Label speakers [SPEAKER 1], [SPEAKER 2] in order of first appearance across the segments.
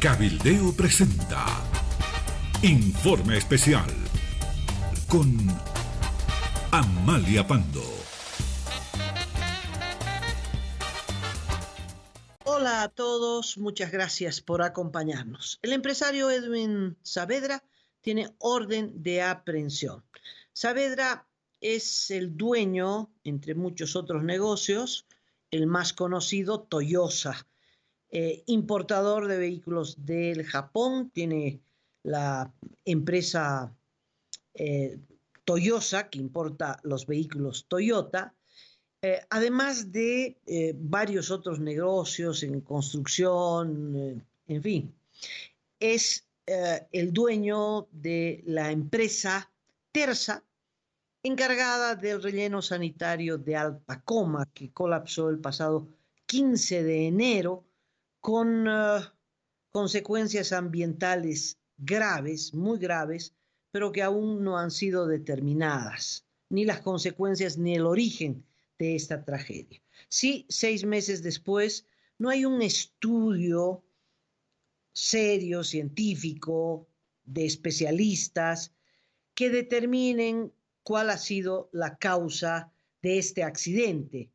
[SPEAKER 1] Cabildeo presenta Informe Especial con Amalia Pando.
[SPEAKER 2] Hola a todos, muchas gracias por acompañarnos. El empresario Edwin Saavedra tiene orden de aprehensión. Saavedra es el dueño, entre muchos otros negocios, el más conocido, Toyosa, importador de vehículos del Japón. Tiene la empresa Toyosa, que importa los vehículos Toyota, además de varios otros negocios en construcción, en fin. Es el dueño de la empresa Tersa, encargada del relleno sanitario de Alpacoma, que colapsó el pasado 15 de enero con consecuencias ambientales graves, muy graves, pero que aún no han sido determinadas, ni las consecuencias ni el origen de esta tragedia. Sí, 6 meses después, no hay un estudio serio, científico, de especialistas, que determinen cuál ha sido la causa de este accidente.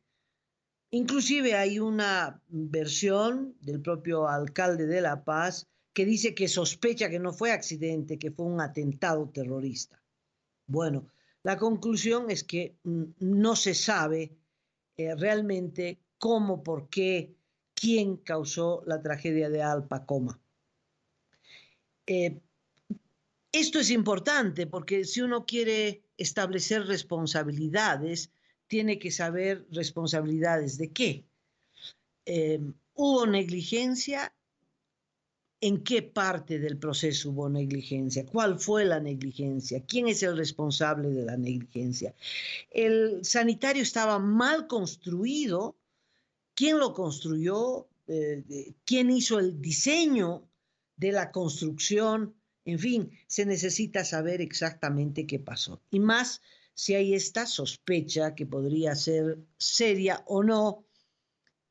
[SPEAKER 2] Inclusive hay una versión del propio alcalde de La Paz que dice que sospecha que no fue accidente, que fue un atentado terrorista. Bueno, la conclusión es que no se sabe realmente cómo, por qué, quién causó la tragedia de Alpacoma. Esto es importante porque si uno quiere establecer responsabilidades, tiene que saber responsabilidades de qué. ¿Hubo negligencia? ¿En qué parte del proceso hubo negligencia? ¿Cuál fue la negligencia? ¿Quién es el responsable de la negligencia? ¿El sanitario estaba mal construido? ¿Quién lo construyó? ¿Quién hizo el diseño de la construcción? En fin, se necesita saber exactamente qué pasó. Y más si hay esta sospecha, que podría ser seria o no,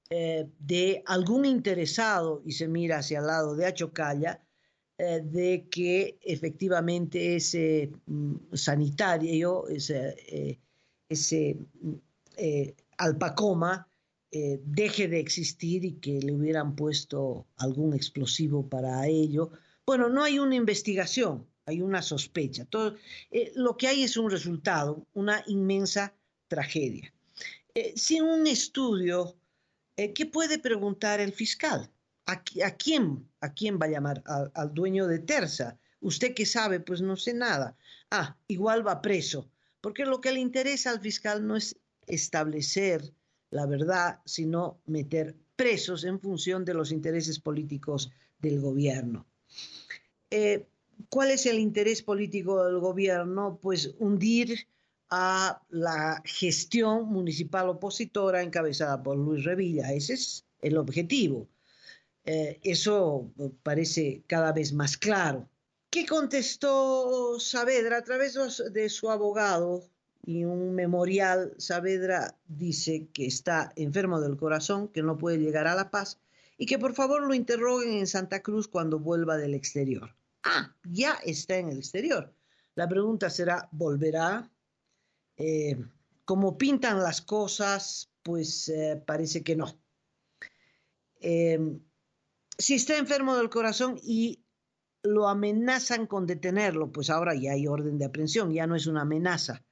[SPEAKER 2] de algún interesado, y se mira hacia el lado de Achocalla, de que efectivamente ese sanitario, ese Alpacoma, deje de existir y que le hubieran puesto algún explosivo para ello. Bueno, no hay una investigación, hay una sospecha. Todo, lo que hay es un resultado, una inmensa tragedia. Sin un estudio, ¿qué puede preguntar el fiscal? ¿A quién? ¿A quién va a llamar? Al dueño de Tersa. ¿Usted qué sabe? Pues no sé nada. Ah, igual va preso. Porque lo que le interesa al fiscal no es establecer la verdad, sino meter presos en función de los intereses políticos del gobierno. Eh, ¿Cuál es el interés político del gobierno? Pues hundir a la gestión municipal opositora encabezada por Luis Revilla. Ese es el objetivo. Eso parece cada vez más claro. ¿Qué contestó Saavedra a través de su abogado? Y un memorial, Saavedra dice que está enfermo del corazón, que no puede llegar a La Paz y que por favor lo interroguen en Santa Cruz cuando vuelva del exterior. Ah, ya está en el exterior. La pregunta será, ¿volverá? Como pintan las cosas, pues parece que no. Si está enfermo del corazón y lo amenazan con detenerlo, pues ahora ya hay orden de aprehensión, ya no es una amenaza.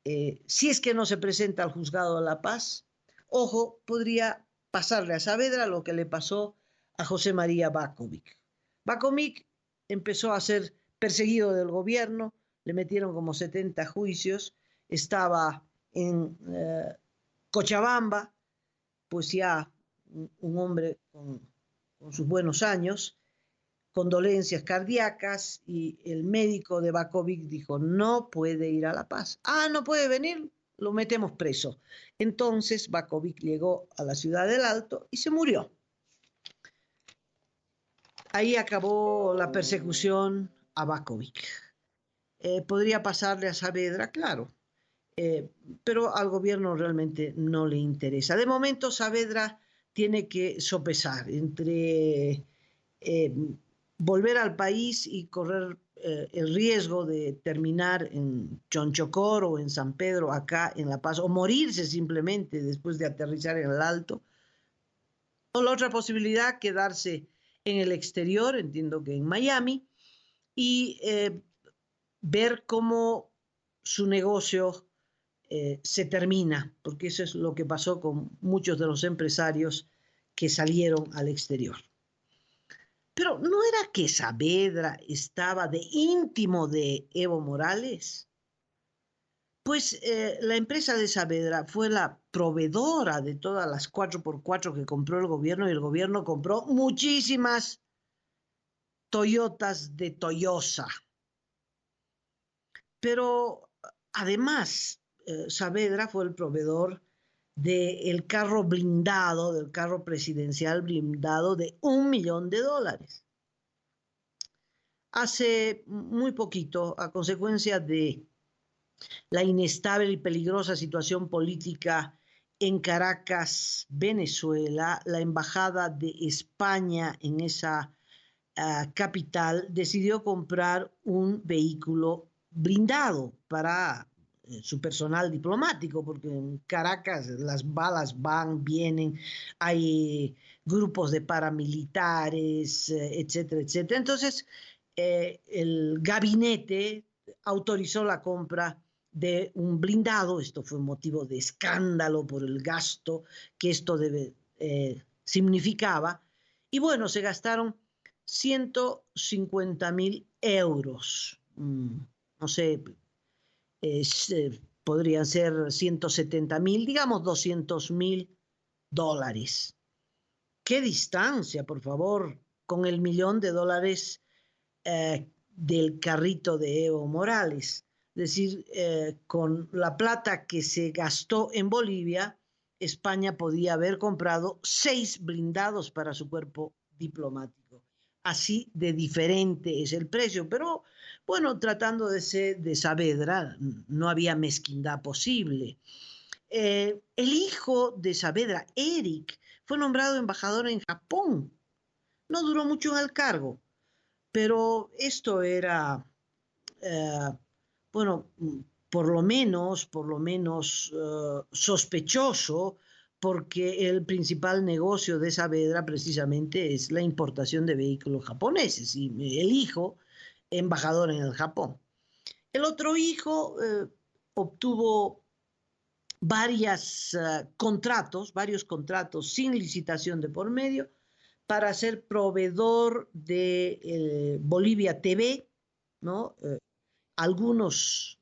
[SPEAKER 2] Si es que no se presenta al juzgado de La Paz, ojo, podría pasarle a Saavedra lo que le pasó a José María Bakovic. Bakovic empezó a ser perseguido del gobierno, le metieron como 70 juicios, estaba en Cochabamba, pues ya un hombre con sus buenos años, con dolencias cardíacas, y el médico de Bakovic dijo, no puede ir a La Paz. Ah, no puede venir, lo metemos preso. Entonces Bakovic llegó a la ciudad del Alto y se murió. Ahí acabó la persecución a Bakovic. Podría pasarle a Saavedra, claro, pero al gobierno realmente no le interesa. De momento Saavedra tiene que sopesar entre eh, volver al país y correr el riesgo de terminar en Chonchocoro o en San Pedro, acá en La Paz, o morirse simplemente después de aterrizar en el Alto. O la otra posibilidad, quedarse en el exterior, entiendo que en Miami, y ver cómo su negocio se termina, porque eso es lo que pasó con muchos de los empresarios que salieron al exterior. Pero ¿no era que Saavedra estaba de íntimo de Evo Morales? Pues la empresa de Saavedra fue la proveedora de todas las 4x4 que compró el gobierno, y el gobierno compró muchísimas Toyotas de Toyosa. Pero además, Saavedra fue el proveedor del carro blindado, del carro presidencial blindado de $1.000.000. Hace muy poquito, a consecuencia de la inestable y peligrosa situación política en Caracas, Venezuela, la embajada de España en esa capital decidió comprar un vehículo blindado para su personal diplomático, porque en Caracas las balas van, vienen, hay grupos de paramilitares, etcétera, etcétera. Entonces, el gabinete autorizó la compra de un blindado. Esto fue motivo de escándalo por el gasto que esto significaba. Y bueno, se gastaron 150.000 euros. No sé, podrían ser 170.000, digamos $200.000. ¿Qué distancia, por favor, con el $1.000.000 del carrito de Evo Morales? Es decir, con la plata que se gastó en Bolivia, España podía haber comprado 6 blindados para su cuerpo diplomático. Así de diferente es el precio, pero bueno, tratando de ser de Saavedra, no había mezquindad posible. El hijo de Saavedra, Eric, fue nombrado embajador en Japón. No duró mucho en el cargo, pero esto era, bueno, por lo menos sospechoso, porque el principal negocio de Saavedra precisamente es la importación de vehículos japoneses, y el hijo, embajador en el Japón. El otro hijo obtuvo varios contratos sin licitación de por medio, para ser proveedor de Bolivia TV, ¿no? Algunos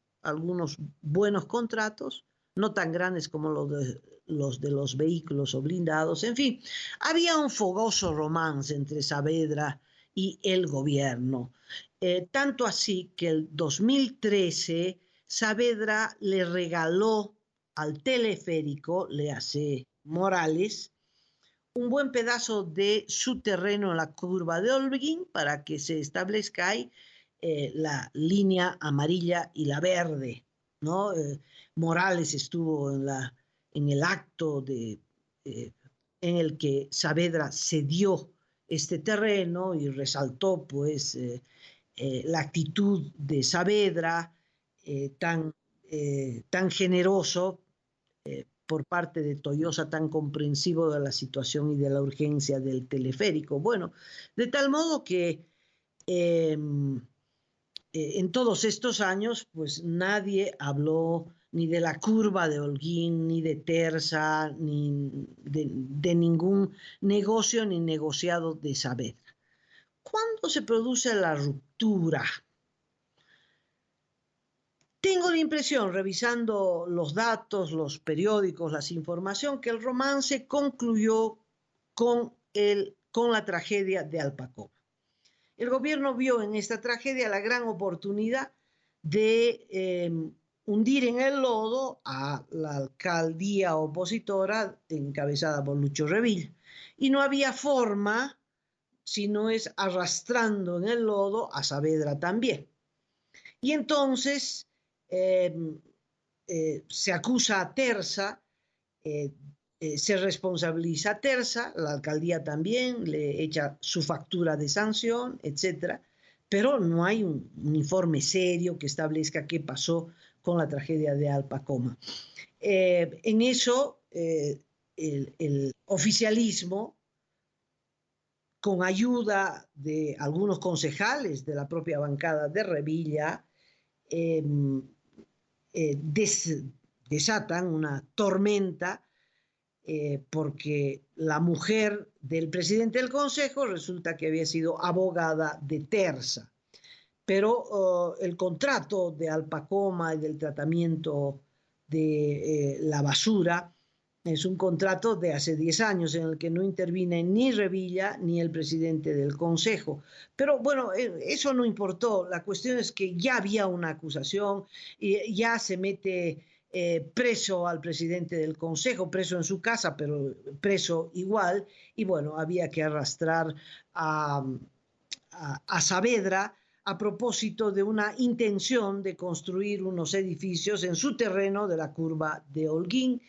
[SPEAKER 2] buenos contratos, no tan grandes como los de los vehículos o blindados. En fin, había un fogoso romance entre Saavedra y el gobierno. Tanto así que el 2013 Saavedra le regaló al teleférico, le hace Morales, un buen pedazo de su terreno en la curva de Holguín para que se establezca ahí la línea amarilla y la verde, ¿no? Morales estuvo en el acto en el que Saavedra cedió este terreno y resaltó pues la actitud de Saavedra tan generoso por parte de Toyosa, tan comprensivo de la situación y de la urgencia del teleférico. Bueno, de tal modo que en todos estos años, pues nadie habló ni de la curva de Holguín, ni de Terza, ni de ningún negocio ni negociado de Saavedra. ¿Cuándo se produce la ruptura? Tengo la impresión, revisando los datos, los periódicos, la información, que el romance concluyó con la tragedia de Alpacoba. El gobierno vio en esta tragedia la gran oportunidad de hundir en el lodo a la alcaldía opositora encabezada por Lucho Revilla. Y no había forma, si no es arrastrando en el lodo a Saavedra también. Y entonces se acusa a Terza se responsabiliza a Terza, la alcaldía también le echa su factura de sanción, etcétera, pero no hay un informe serio que establezca qué pasó con la tragedia de Alpacoma. En eso, el oficialismo, con ayuda de algunos concejales de la propia bancada de Revilla, eh, desatan una tormenta porque la mujer del presidente del Consejo resulta que había sido abogada de Terza. Pero el contrato de Alpacoma y del tratamiento de la basura es un contrato de hace 10 años en el que no interviene ni Revilla ni el presidente del Consejo. Pero bueno, eso no importó. La cuestión es que ya había una acusación y ya se mete preso al presidente del Consejo, preso en su casa, pero preso igual. Y bueno, había que arrastrar a Saavedra a propósito de una intención de construir unos edificios en su terreno de la curva de Holguín.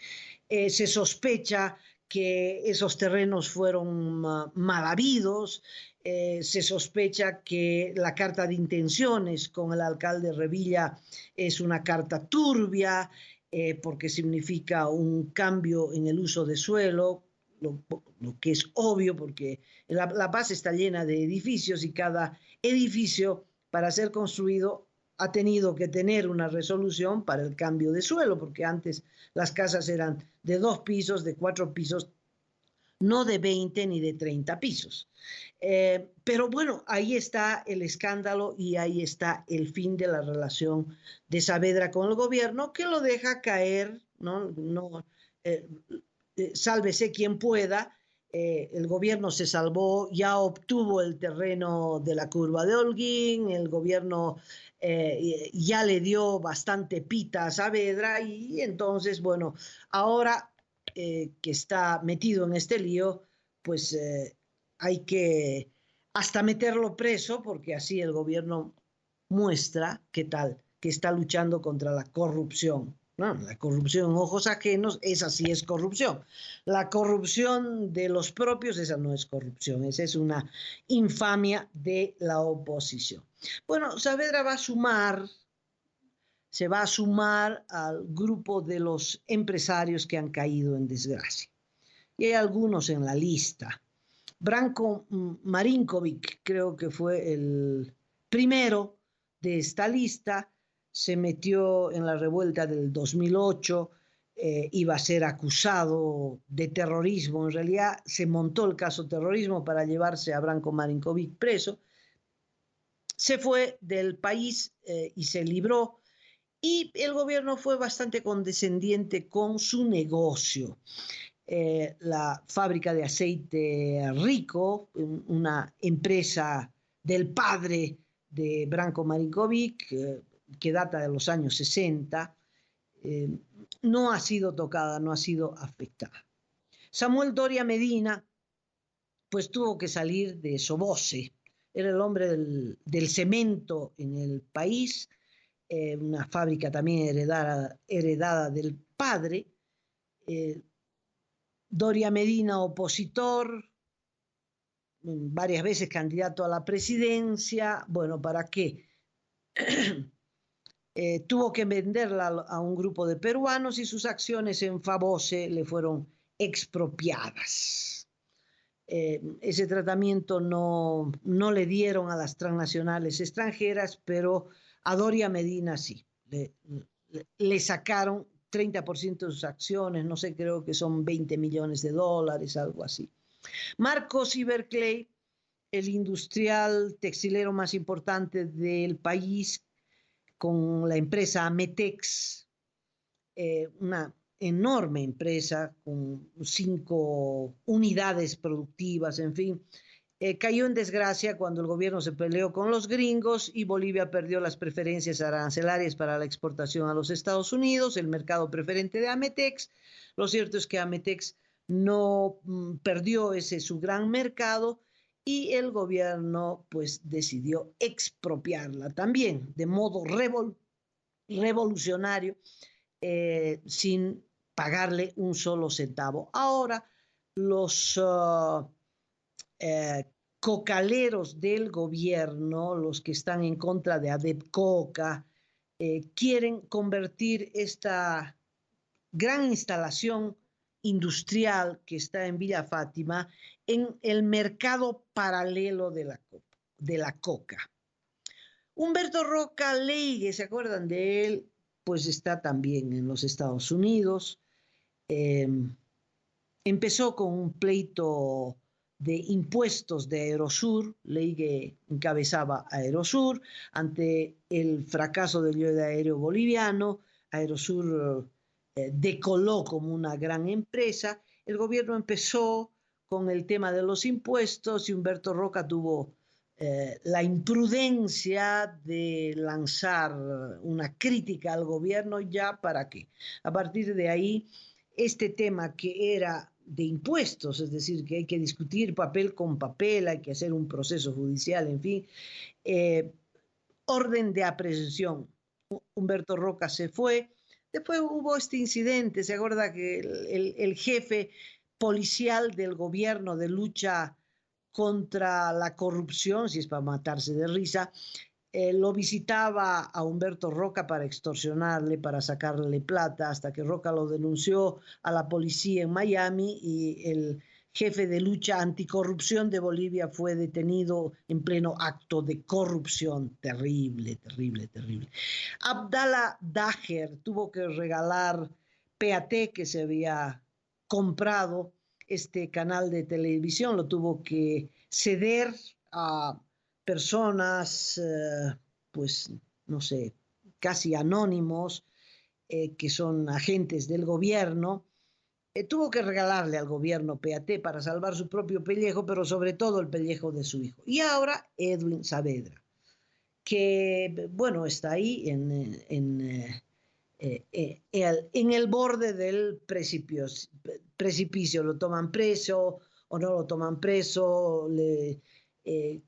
[SPEAKER 2] Se sospecha que esos terrenos fueron mal habidos, se sospecha que la carta de intenciones con el alcalde Revilla es una carta turbia, porque significa un cambio en el uso de suelo, lo que es obvio porque la Paz está llena de edificios y cada edificio para ser construido ha tenido que tener una resolución para el cambio de suelo, porque antes las casas eran de 2 pisos, de 4 pisos, no de 20 ni de 30 pisos. Pero bueno, ahí está el escándalo y ahí está el fin de la relación de Saavedra con el gobierno, que lo deja caer, ¿no? Sálvese quien pueda. El gobierno se salvó, ya obtuvo el terreno de la curva de Holguín, el gobierno ya le dio bastante pita a Saavedra y entonces, bueno, ahora que está metido en este lío, pues hay que hasta meterlo preso porque así el gobierno muestra qué tal, que está luchando contra la corrupción. No, la corrupción en ojos ajenos, esa sí es corrupción. La corrupción de los propios, esa no es corrupción, esa es una infamia de la oposición. Bueno, Saavedra se va a sumar al grupo de los empresarios que han caído en desgracia. Y hay algunos en la lista. Branko Marinkovic creo que fue el primero de esta lista, se metió en la revuelta del 2008, iba a ser acusado de terrorismo, en realidad se montó el caso terrorismo para llevarse a Branko Marinkovic preso, se fue del país y se libró, y el gobierno fue bastante condescendiente con su negocio. La fábrica de aceite Rico, una empresa del padre de Branko Marinkovic, que data de los años 60, no ha sido tocada, no ha sido afectada. Samuel Doria Medina, pues tuvo que salir de Soboce, era el hombre del cemento en el país, una fábrica también heredada del padre. Doria Medina, opositor, varias veces candidato a la presidencia. Bueno, ¿para qué? Tuvo que venderla a un grupo de peruanos y sus acciones en Fabose le fueron expropiadas. Ese tratamiento no le dieron a las transnacionales extranjeras, pero a Doria Medina sí. Le sacaron 30% de sus acciones, no sé, creo que son 20 millones de dólares, algo así. Marcos Iberclay, el industrial textilero más importante del país, con la empresa Ametex, una enorme empresa con 5 unidades productivas, en fin, cayó en desgracia cuando el gobierno se peleó con los gringos y Bolivia perdió las preferencias arancelarias para la exportación a los Estados Unidos, el mercado preferente de Ametex. Lo cierto es que Ametex no perdió ese su gran mercado y el gobierno pues decidió expropiarla también de modo revolucionario, sin pagarle un solo centavo. Ahora los cocaleros del gobierno, los que están en contra de Adepcoca, quieren convertir esta gran instalación industrial que está en Villa Fátima en el mercado paralelo de la coca. Humberto Roca Leigue, ¿se acuerdan de él? Pues está también en los Estados Unidos. Empezó con un pleito de impuestos de Aerosur. Leigue encabezaba Aerosur ante el fracaso del yodo aéreo boliviano. Aerosur decoló como una gran empresa. El gobierno empezó con el tema de los impuestos y Humberto Roca tuvo la imprudencia de lanzar una crítica al gobierno. ¿Ya para qué? A partir de ahí, este tema que era de impuestos, es decir, que hay que discutir papel con papel, hay que hacer un proceso judicial, en fin, orden de aprehensión. Humberto Roca se fue. Después hubo este incidente, ¿se acuerda que el jefe policial del gobierno de lucha contra la corrupción, si es para matarse de risa, lo visitaba a Humberto Roca para extorsionarle, para sacarle plata, hasta que Roca lo denunció a la policía en Miami y el jefe de lucha anticorrupción de Bolivia fue detenido en pleno acto de corrupción. Terrible, terrible, terrible. Abdallah Dager tuvo que regalar PAT que se había comprado. Este canal de televisión lo tuvo que ceder a personas, pues, no sé, casi anónimos, que son agentes del gobierno. Tuvo que regalarle al gobierno PAT para salvar su propio pellejo, pero sobre todo el pellejo de su hijo. Y ahora Edwin Saavedra, que, bueno, está ahí en el borde del precipicio. Lo toman preso o no lo toman preso,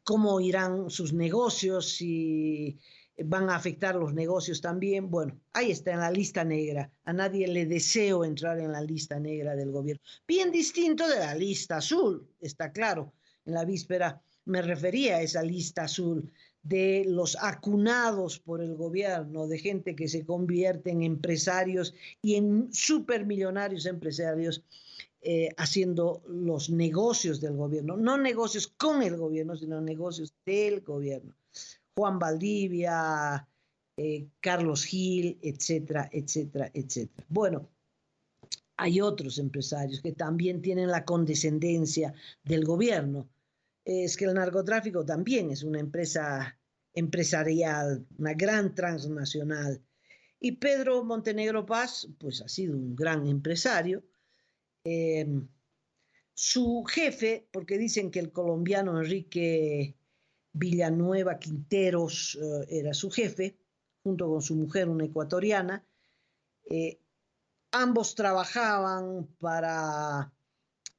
[SPEAKER 2] cómo irán sus negocios, si van a afectar los negocios también. Bueno, ahí está en la lista negra. A nadie le deseo entrar en la lista negra del gobierno. Bien distinto de la lista azul, está claro. En la víspera me refería a esa lista azul de los acunados por el gobierno, de gente que se convierte en empresarios y en supermillonarios empresarios, haciendo los negocios del gobierno, no negocios con el gobierno, sino negocios del gobierno. Juan Valdivia, Carlos Gil, etcétera, etcétera, etcétera. Bueno, hay otros empresarios que también tienen la condescendencia del gobierno. Es que el narcotráfico también es una empresa empresarial, una gran transnacional. Y Pedro Montenegro Paz, pues ha sido un gran empresario. Su jefe, porque dicen que el colombiano Enrique Villanueva Quinteros era su jefe, junto con su mujer, una ecuatoriana. Ambos trabajaban para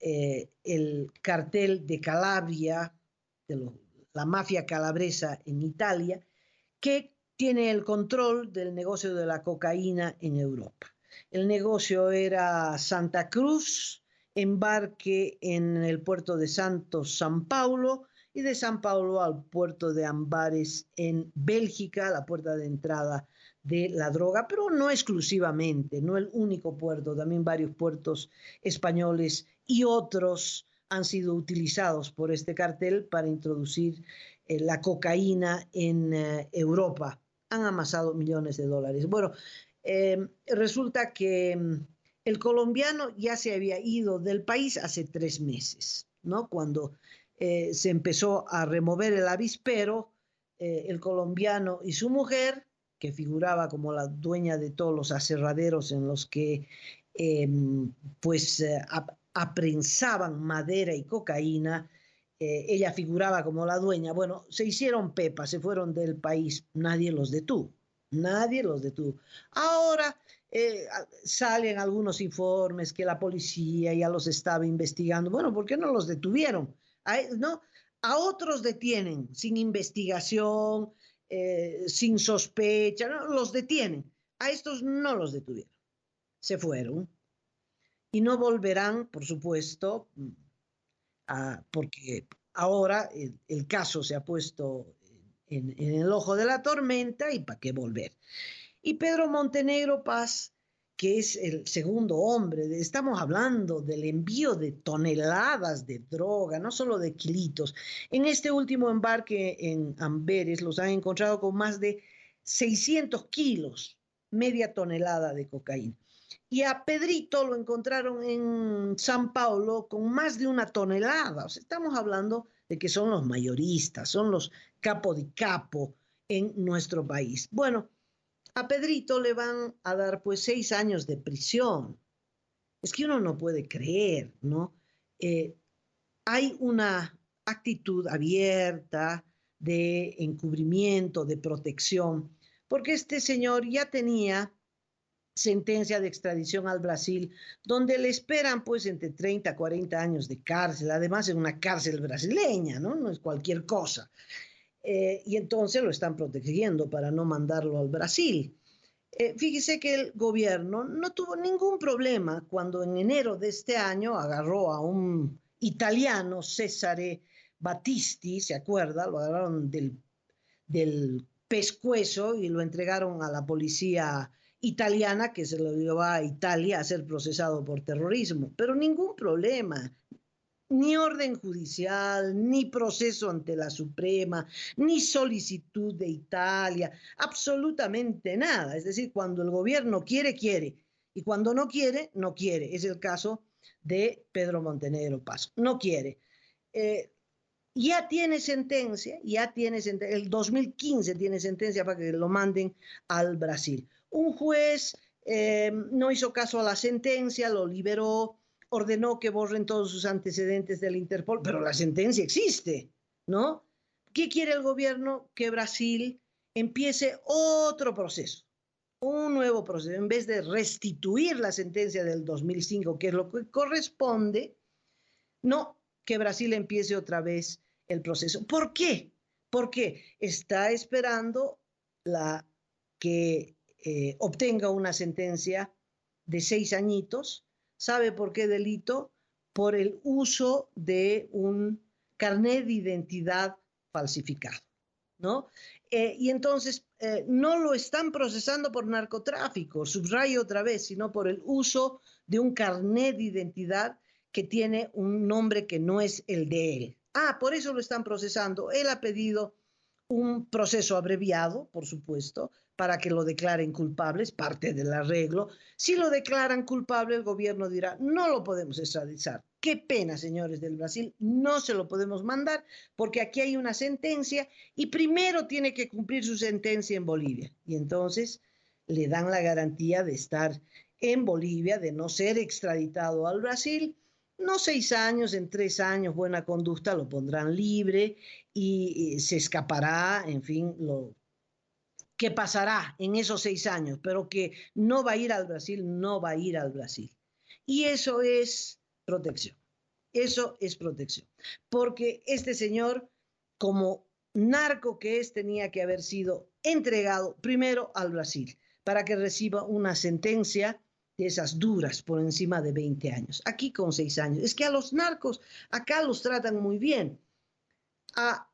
[SPEAKER 2] el cartel de Calabria, la mafia calabresa en Italia, que tiene el control del negocio de la cocaína en Europa. El negocio era Santa Cruz, embarque en el puerto de Santos, San Paulo, y de San Paulo al puerto de Ambares en Bélgica, la puerta de entrada de la droga, pero no exclusivamente, no el único puerto, también varios puertos españoles y otros han sido utilizados por este cartel para introducir la cocaína en Europa. Han amasado millones de dólares. Bueno, resulta que el colombiano ya se había ido del país hace 3 meses, ¿no? Cuando se empezó a remover el avispero, el colombiano y su mujer, que figuraba como la dueña de todos los aserraderos en los que aprensaban madera y cocaína, ella figuraba como la dueña. Bueno, se hicieron pepas, se fueron del país, nadie los detuvo, nadie los detuvo. Ahora salen algunos informes que la policía ya los estaba investigando. Bueno, ¿por qué no los detuvieron? A otros detienen sin investigación, sin sospecha, ¿no? Los detienen. A estos no los detuvieron. Se fueron. y no volverán, por supuesto, porque ahora el caso se ha puesto en el ojo de la tormenta y para qué volver. Y Pedro Montenegro Paz, que es el segundo hombre, estamos hablando del envío de toneladas de droga, no solo de kilitos. En este último embarque en Amberes los han encontrado con más de 600 kilos, media tonelada de cocaína. Y a Pedrito lo encontraron en San Paulo con más de una tonelada. O sea, estamos hablando de que son los mayoristas, son los capo de capo en nuestro país. Bueno, a Pedrito le van a dar pues 6 años de prisión. Es que uno no puede creer, ¿no? Hay una actitud abierta de encubrimiento, de protección, porque este señor ya tenía sentencia de extradición al Brasil, donde le esperan pues entre 30 a 40 años de cárcel, además en una cárcel brasileña, ¿no? No es cualquier cosa. Y entonces lo están protegiendo para no mandarlo al Brasil. Fíjese que el gobierno no tuvo ningún problema cuando en enero de este año agarró a un italiano, Cesare Battisti, ¿se acuerda? Lo agarraron del pescuezo y lo entregaron a la policía italiana que se lo llevó a Italia a ser procesado por terrorismo. Pero ningún problema, ni orden judicial, ni proceso ante la Suprema, ni solicitud de Italia, absolutamente nada. Es decir, cuando el gobierno quiere, quiere, y cuando no quiere, no quiere. Es el caso de Pedro Montenegro Paz. No quiere. Ya tiene sentencia, el 2015 tiene sentencia para que lo manden al Brasil. Un juez no hizo caso a la sentencia, lo liberó, ordenó que borren todos sus antecedentes del Interpol, pero la sentencia existe, ¿no? ¿Qué quiere el gobierno? Que Brasil empiece otro proceso, un nuevo proceso, en vez de restituir la sentencia del 2005, que es lo que corresponde, no, que Brasil empiece otra vez el proceso. ¿Por qué? Porque está esperando que obtenga una sentencia de 6 añitos. ¿Sabe por qué delito? Por el uso de un carnet de identidad falsificado, ¿no? Y entonces no lo están procesando por narcotráfico, subrayo otra vez, sino por el uso de un carnet de identidad que tiene un nombre que no es el de él. Por eso lo están procesando. Él ha pedido un proceso abreviado, por supuesto, para que lo declaren culpable, es parte del arreglo. Si lo declaran culpable, el gobierno dirá, no lo podemos extraditar. Qué pena, señores del Brasil, no se lo podemos mandar porque aquí hay una sentencia y primero tiene que cumplir su sentencia en Bolivia. Y entonces le dan la garantía de estar en Bolivia, de no ser extraditado al Brasil. No 6 años, en 3 años, buena conducta, lo pondrán libre y se escapará, en fin, ¿qué pasará en esos 6 años? Pero que no va a ir al Brasil, no va a ir al Brasil. Y eso es protección. Eso es protección. Porque este señor, como narco que es, tenía que haber sido entregado primero al Brasil para que reciba una sentencia de esas duras por encima de 20 años. Aquí con 6 años. Es que a los narcos acá los tratan muy bien. A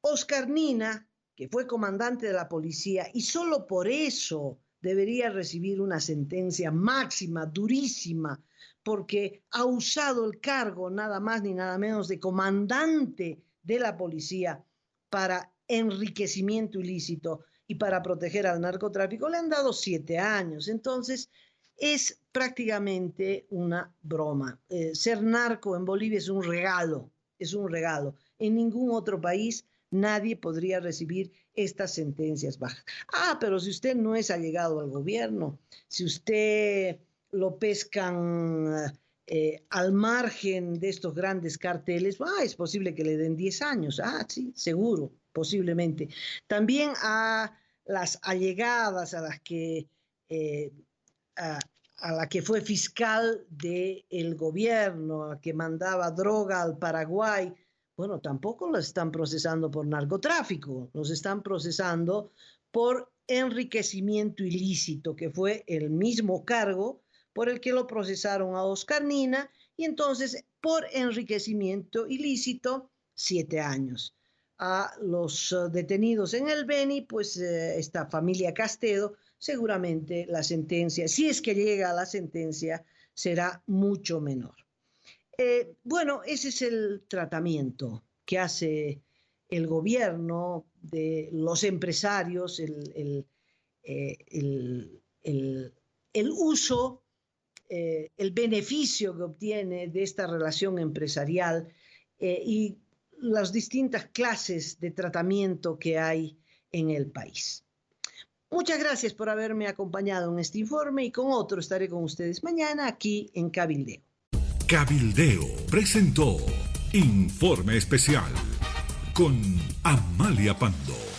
[SPEAKER 2] Oscar Nina, que fue comandante de la policía y solo por eso debería recibir una sentencia máxima, durísima, porque ha usado el cargo nada más ni nada menos de comandante de la policía para enriquecimiento ilícito y para proteger al narcotráfico. Le han dado 7 años. Entonces, es prácticamente una broma. Ser narco en Bolivia es un regalo, es un regalo. En ningún otro país nadie podría recibir estas sentencias bajas. Pero si usted no es allegado al gobierno, si usted lo pescan al margen de estos grandes carteles, es posible que le den 10 años. Sí, seguro, posiblemente. También a las allegadas, a las que... a la que fue fiscal del gobierno, a la que mandaba droga al Paraguay, bueno, tampoco los están procesando por narcotráfico, los están procesando por enriquecimiento ilícito, que fue el mismo cargo por el que lo procesaron a Oscar Nina, y entonces por enriquecimiento ilícito, 7 años. A los detenidos en el Beni, pues esta familia Castedo, seguramente la sentencia, si es que llega a la sentencia, será mucho menor. Bueno, ese es el tratamiento que hace el gobierno de los empresarios, el uso, el beneficio que obtiene de esta relación empresarial y las distintas clases de tratamiento que hay en el país. Muchas gracias por haberme acompañado en este informe y con otro estaré con ustedes mañana aquí en Cabildeo.
[SPEAKER 1] Cabildeo presentó Informe Especial con Amalia Pando.